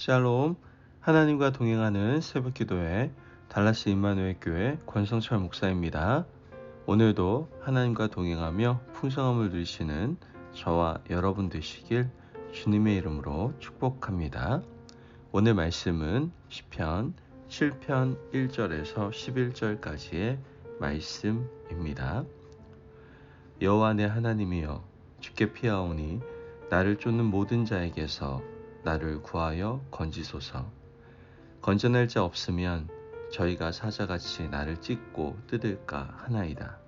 샬롬, 하나님과 동행하는 새벽기도회 달라스 임마누엘 교회 권성철 목사입니다. 오늘도 하나님과 동행하며 풍성함을 누리시는 저와 여러분 되시길 주님의 이름으로 축복합니다. 오늘 말씀은 시편 7편 1절에서 11절까지의 말씀입니다. 여호와 내 하나님이여, 주께 피하오니 나를 쫓는 모든 자에게서 나를 구하여 건지소서. 건져낼 자 없으면 저희가 사자같이 나를 찢고 뜯을까 하나이다.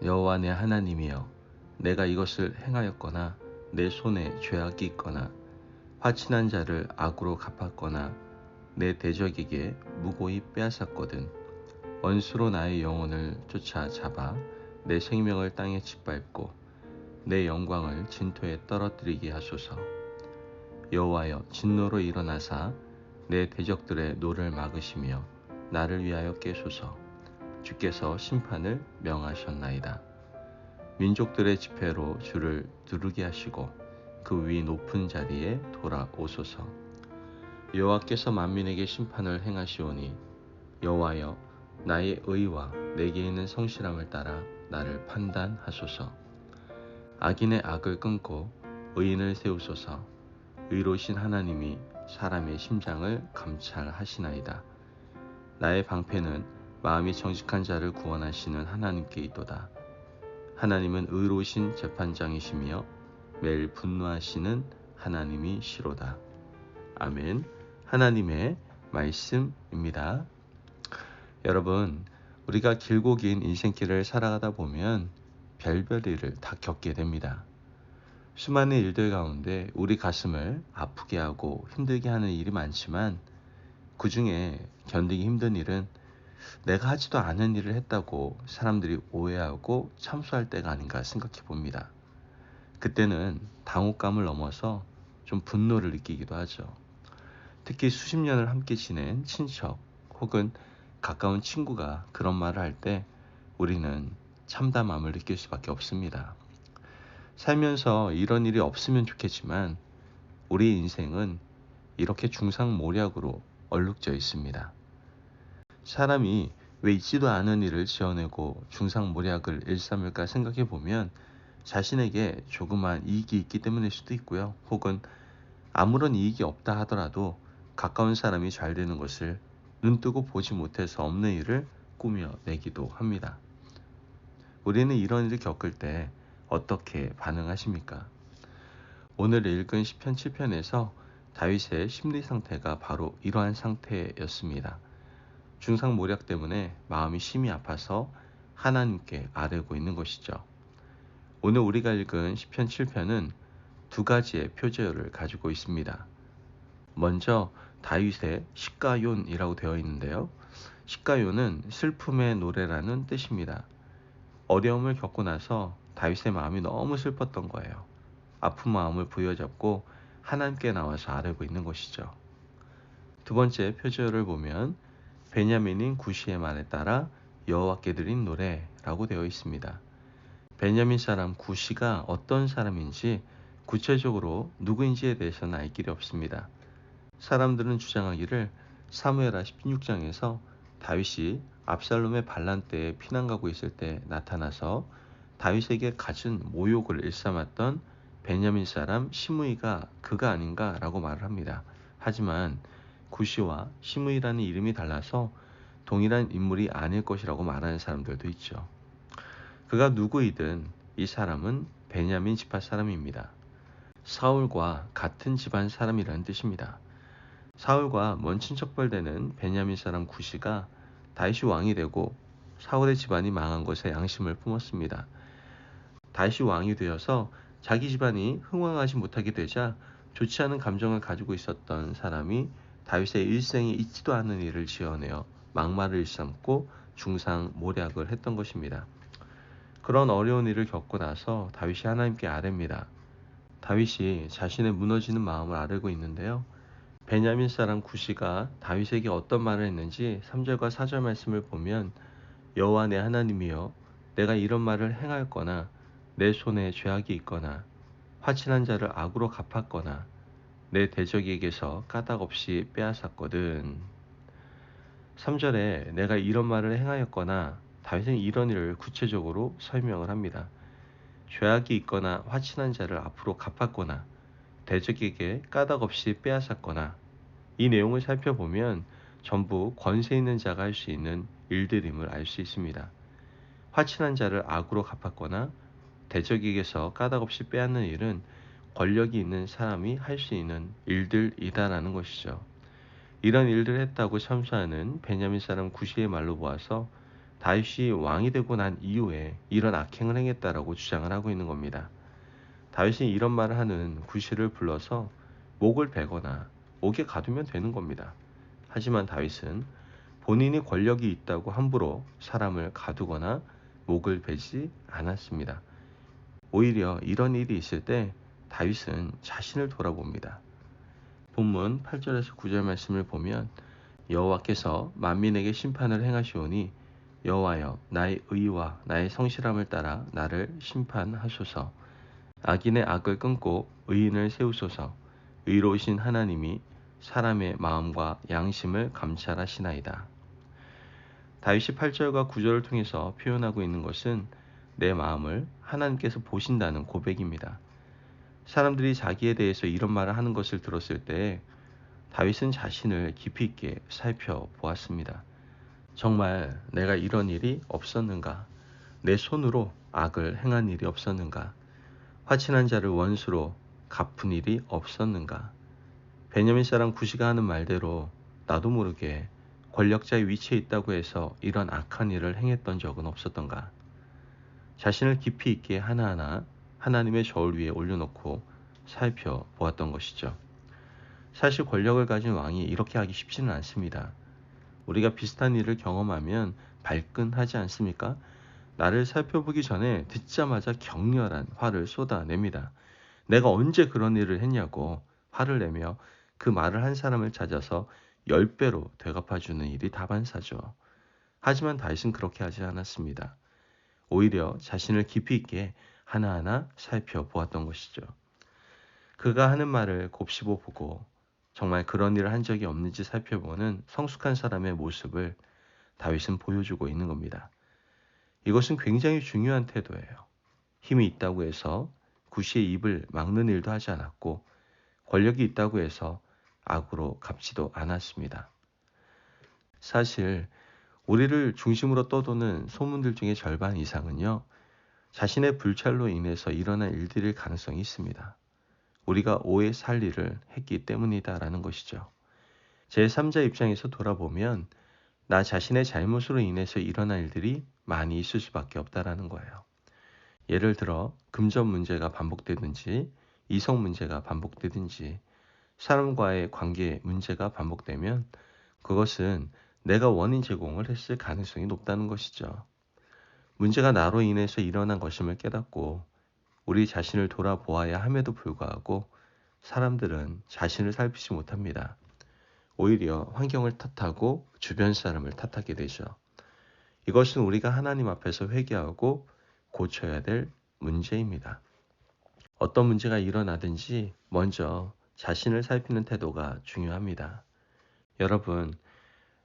여호와 내 하나님이여, 내가 이것을 행하였거나 내 손에 죄악이 있거나 화친한 자를 악으로 갚았거나 내 대적에게 무고히 빼앗았거든 원수로 나의 영혼을 쫓아 잡아 내 생명을 땅에 짓밟고 내 영광을 진토에 떨어뜨리게 하소서. 여호와여, 진노로 일어나사 내 대적들의 노를 막으시며 나를 위하여 깨소서. 주께서 심판을 명하셨나이다. 민족들의 집회로 주를 두르게 하시고 그 위 높은 자리에 돌아오소서. 여호와께서 만민에게 심판을 행하시오니 여호와여, 나의 의와 내게 있는 성실함을 따라 나를 판단하소서. 악인의 악을 끊고 의인을 세우소서. 의로우신 하나님이 사람의 심장을 감찰하시나이다. 나의 방패는 마음이 정직한 자를 구원하시는 하나님께 있도다. 하나님은 의로우신 재판장이시며 매일 분노하시는 하나님이시로다. 아멘. 하나님의 말씀입니다. 여러분, 우리가 길고 긴 인생길을 살아가다 보면 별별 일을 다 겪게 됩니다. 수많은 일들 가운데 우리 가슴을 아프게 하고 힘들게 하는 일이 많지만 그 중에 견디기 힘든 일은 내가 하지도 않은 일을 했다고 사람들이 오해하고 참수할 때가 아닌가 생각해 봅니다. 그때는 당혹감을 넘어서 좀 분노를 느끼기도 하죠. 특히 수십 년을 함께 지낸 친척 혹은 가까운 친구가 그런 말을 할 때 우리는 참담함을 느낄 수밖에 없습니다. 살면서 이런 일이 없으면 좋겠지만 우리 인생은 이렇게 중상모략으로 얼룩져 있습니다. 사람이 왜 있지도 않은 일을 지어내고 중상모략을 일삼을까 생각해 보면 자신에게 조그만 이익이 있기 때문일 수도 있고요. 혹은 아무런 이익이 없다 하더라도 가까운 사람이 잘 되는 것을 눈뜨고 보지 못해서 없는 일을 꾸며내기도 합니다. 우리는 이런 일을 겪을 때 어떻게 반응하십니까? 오늘 읽은 시편 7편에서 다윗의 심리 상태가 바로 이러한 상태였습니다. 중상모략 때문에 마음이 심히 아파서 하나님께 아뢰고 있는 것이죠. 오늘 우리가 읽은 시편 7편은 두 가지의 표제어를 가지고 있습니다. 먼저 다윗의 시가욘이라고 되어 있는데요. 시가욘은 슬픔의 노래라는 뜻입니다. 어려움을 겪고 나서 다윗의 마음이 너무 슬펐던 거예요. 아픈 마음을 부여잡고 하나님께 나와서 아뢰고 있는 것이죠. 두 번째 표제어를 보면 베냐민인 구시의 말에 따라 여호와께 드린 노래라고 되어 있습니다. 베냐민 사람 구시가 어떤 사람인지 구체적으로 누구인지에 대해서는 알 길이 없습니다. 사람들은 주장하기를 사무엘하 16장에서 다윗이 압살롬의 반란 때에 피난 가고 있을 때 나타나서 다윗에게 갖은 모욕을 일삼았던 베냐민 사람 시므이가 그가 아닌가라고 말을 합니다. 하지만 구시와 시므이라는 이름이 달라서 동일한 인물이 아닐 것이라고 말하는 사람들도 있죠. 그가 누구이든 이 사람은 베냐민 지파 사람입니다. 사울과 같은 집안 사람이라는 뜻입니다. 사울과 먼 친척벌 되는 베냐민 사람 구시가 다윗이 왕이 되고 사울의 집안이 망한 것에 양심을 품었습니다. 다윗이 왕이 되어서 자기 집안이 흥왕하지 못하게 되자 좋지 않은 감정을 가지고 있었던 사람이 다윗의 일생에 있지도 않은 일을 지어내어 막말을 일삼고 중상모략을 했던 것입니다. 그런 어려운 일을 겪고 나서 다윗이 하나님께 아뢰입니다. 다윗이 자신의 무너지는 마음을 아뢰고 있는데요. 베냐민 사람 구시가 다윗에게 어떤 말을 했는지 3절과 4절 말씀을 보면 여호와 내 하나님이여, 내가 이런 말을 행하였거나 내 손에 죄악이 있거나 화친한 자를 악으로 갚았거나 내 대적에게서 까닭없이 빼앗았거든. 3절에 내가 이런 말을 행하였거나 다윗은 이런 일을 구체적으로 설명을 합니다. 죄악이 있거나 화친한 자를 앞으로 갚았거나 대적에게 까닭없이 빼앗았거나 이 내용을 살펴보면 전부 권세 있는 자가 할 수 있는 일들임을 알 수 있습니다. 화친한 자를 악으로 갚았거나 대적에게서 까닭없이 빼앗는 일은 권력이 있는 사람이 할 수 있는 일들이다라는 것이죠. 이런 일들을 했다고 참수하는 베냐민 사람 구시의 말로 보아서 다윗이 왕이 되고 난 이후에 이런 악행을 행했다라고 주장을 하고 있는 겁니다. 다윗이 이런 말을 하는 구시를 불러서 목을 베거나 옥에 가두면 되는 겁니다. 하지만 다윗은 본인이 권력이 있다고 함부로 사람을 가두거나 목을 베지 않았습니다. 오히려 이런 일이 있을 때 다윗은 자신을 돌아봅니다. 본문 8절에서 9절 말씀을 보면 여호와께서 만민에게 심판을 행하시오니 여호와여 나의 의와 나의 성실함을 따라 나를 심판하소서. 악인의 악을 끊고 의인을 세우소서. 의로우신 하나님이 사람의 마음과 양심을 감찰하시나이다. 다윗이 8절과 9절을 통해서 표현하고 있는 것은 내 마음을 하나님께서 보신다는 고백입니다. 사람들이 자기에 대해서 이런 말을 하는 것을 들었을 때 다윗은 자신을 깊이 있게 살펴보았습니다. 정말 내가 이런 일이 없었는가? 내 손으로 악을 행한 일이 없었는가? 화친한 자를 원수로 갚은 일이 없었는가? 베냐민 사람 구시가 하는 말대로 나도 모르게 권력자의 위치에 있다고 해서 이런 악한 일을 행했던 적은 없었던가? 자신을 깊이 있게 하나하나 하나님의 저울 위에 올려놓고 살펴보았던 것이죠. 사실 권력을 가진 왕이 이렇게 하기 쉽지는 않습니다. 우리가 비슷한 일을 경험하면 발끈하지 않습니까? 나를 살펴보기 전에 듣자마자 격렬한 화를 쏟아냅니다. 내가 언제 그런 일을 했냐고 화를 내며 그 말을 한 사람을 찾아서 10배로 되갚아주는 일이 다반사죠. 하지만 다윗은 그렇게 하지 않았습니다. 오히려 자신을 깊이 있게 하나하나 살펴보았던 것이죠. 그가 하는 말을 곱씹어 보고 정말 그런 일을 한 적이 없는지 살펴보는 성숙한 사람의 모습을 다윗은 보여주고 있는 겁니다. 이것은 굉장히 중요한 태도예요. 힘이 있다고 해서 구시의 입을 막는 일도 하지 않았고 권력이 있다고 해서 악으로 갚지도 않았습니다. 사실 우리를 중심으로 떠도는 소문들 중에 절반 이상은요. 자신의 불찰로 인해서 일어난 일들일 가능성이 있습니다. 우리가 오해 살 일을 했기 때문이다라는 것이죠. 제3자 입장에서 돌아보면 나 자신의 잘못으로 인해서 일어난 일들이 많이 있을 수밖에 없다라는 거예요. 예를 들어 금전 문제가 반복되든지 이성 문제가 반복되든지 사람과의 관계 문제가 반복되면 그것은 내가 원인 제공을 했을 가능성이 높다는 것이죠. 문제가 나로 인해서 일어난 것임을 깨닫고 우리 자신을 돌아보아야 함에도 불구하고 사람들은 자신을 살피지 못합니다. 오히려 환경을 탓하고 주변 사람을 탓하게 되죠. 이것은 우리가 하나님 앞에서 회개하고 고쳐야 될 문제입니다. 어떤 문제가 일어나든지 먼저 자신을 살피는 태도가 중요합니다. 여러분,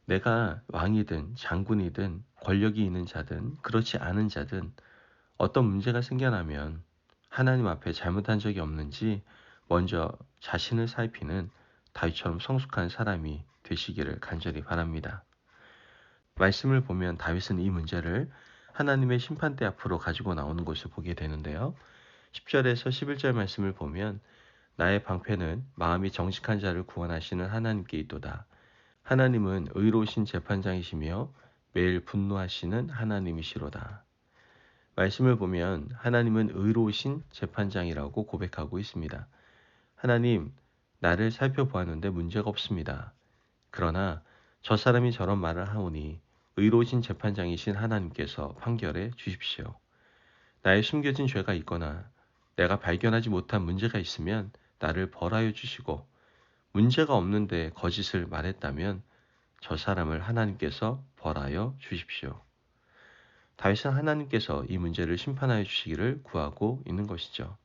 내가 왕이든 장군이든 권력이 있는 자든 그렇지 않은 자든 어떤 문제가 생겨나면 하나님 앞에 잘못한 적이 없는지 먼저 자신을 살피는 다윗처럼 성숙한 사람이 되시기를 간절히 바랍니다. 말씀을 보면 다윗은 이 문제를 하나님의 심판대 앞으로 가지고 나오는 것을 보게 되는데요. 10절에서 11절 말씀을 보면 나의 방패는 마음이 정직한 자를 구원하시는 하나님께 있도다. 하나님은 의로우신 재판장이시며 매일 분노하시는 하나님이시로다. 말씀을 보면 하나님은 의로우신 재판장이라고 고백하고 있습니다. 하나님, 나를 살펴보았는데 문제가 없습니다. 그러나 저 사람이 저런 말을 하오니 의로우신 재판장이신 하나님께서 판결해 주십시오. 나의 숨겨진 죄가 있거나 내가 발견하지 못한 문제가 있으면 나를 벌하여 주시고 문제가 없는데 거짓을 말했다면 저 사람을 하나님께서 벌하여 주십시오. 다윗은 하나님께서 이 문제를 심판하여 주시기를 구하고 있는 것이죠.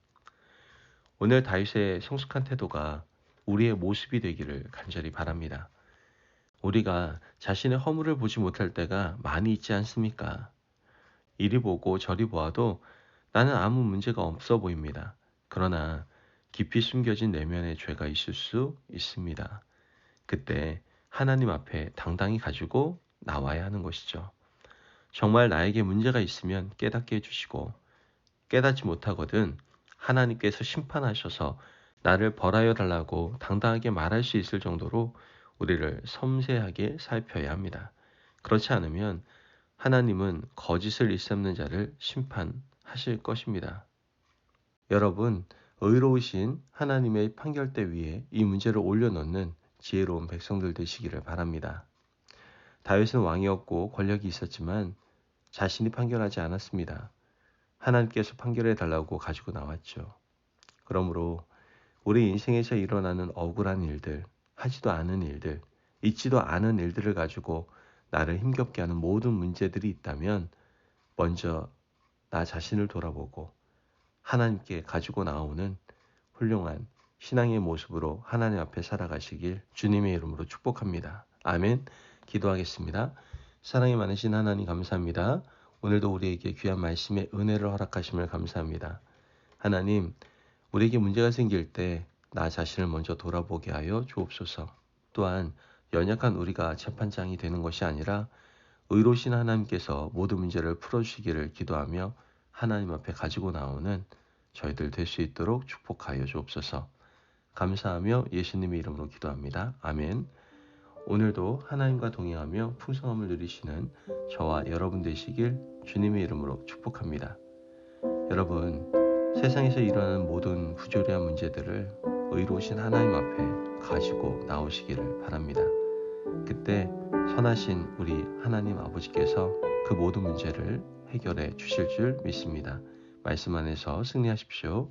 오늘 다윗의 성숙한 태도가 우리의 모습이 되기를 간절히 바랍니다. 우리가 자신의 허물을 보지 못할 때가 많이 있지 않습니까? 이리 보고 저리 보아도 나는 아무 문제가 없어 보입니다. 그러나 깊이 숨겨진 내면의 죄가 있을 수 있습니다. 그때 하나님 앞에 당당히 가지고 나와야 하는 것이죠. 정말 나에게 문제가 있으면 깨닫게 해주시고 깨닫지 못하거든 하나님께서 심판하셔서 나를 벌하여 달라고 당당하게 말할 수 있을 정도로 우리를 섬세하게 살펴야 합니다. 그렇지 않으면 하나님은 거짓을 일삼는 자를 심판하실 것입니다. 여러분, 의로우신 하나님의 판결대 위에 이 문제를 올려놓는 지혜로운 백성들 되시기를 바랍니다. 다윗은 왕이었고 권력이 있었지만 자신이 판결하지 않았습니다. 하나님께서 판결해 달라고 가지고 나왔죠. 그러므로 우리 인생에서 일어나는 억울한 일들, 하지도 않은 일들, 있지도 않은 일들을 가지고 나를 힘겹게 하는 모든 문제들이 있다면 먼저 나 자신을 돌아보고 하나님께 가지고 나오는 훌륭한 신앙의 모습으로 하나님 앞에 살아가시길 주님의 이름으로 축복합니다. 아멘. 기도하겠습니다. 사랑이 많으신 하나님 감사합니다. 오늘도 우리에게 귀한 말씀의 은혜를 허락하심을 감사합니다. 하나님, 우리에게 문제가 생길 때 나 자신을 먼저 돌아보게 하여 주옵소서. 또한 연약한 우리가 재판장이 되는 것이 아니라 의로우신 하나님께서 모든 문제를 풀어주시기를 기도하며 하나님 앞에 가지고 나오는 저희들 될 수 있도록 축복하여 주옵소서. 감사하며 예수님의 이름으로 기도합니다. 아멘. 오늘도 하나님과 동행하며 풍성함을 누리시는 저와 여러분 되시길 주님의 이름으로 축복합니다. 여러분, 세상에서 일어나는 모든 부조리한 문제들을 의로우신 하나님 앞에 가지고 나오시기를 바랍니다. 그때 선하신 우리 하나님 아버지께서 그 모든 문제를 해결해 주실 줄 믿습니다. 말씀 안에서 승리하십시오.